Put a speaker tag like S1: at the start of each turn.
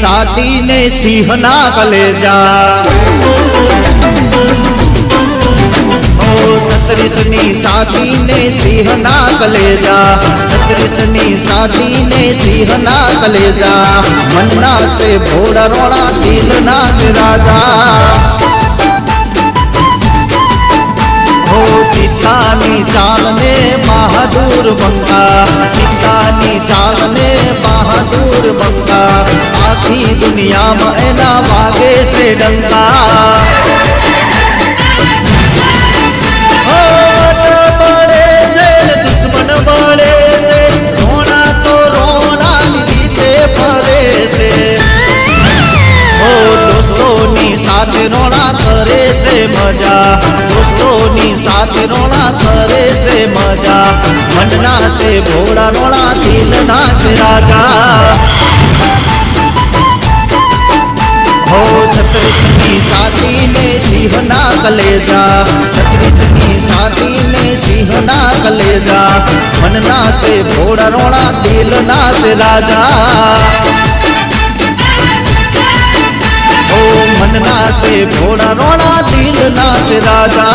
S1: साथी ने सिंहना कलेजा छत्तीसनी साथी ने सिंहना कलेजा छत्तीसनी साथी ने सिंहना कलेजा मन्ना से भोड़ा रोड़ा दिलना से राजा हो चितानी चालने बहादुर बंगा चितानी चालने बहादुर बंगा आखी दुनिया में एना वागे से डंका साथ रोना करे से मजा दोस्तों नी साथ रोना करे से मजा मनना से भोड़ा रोना दिलना से राजा हो छत्तीसनी साथी ने सिंहना कलेजा छत्तीसनी साथी ने सिंहना कलेजा मनना से भोड़ा रोना दिलना से राजा मनना से भोड़ा रोड़ा दिलना से राजा।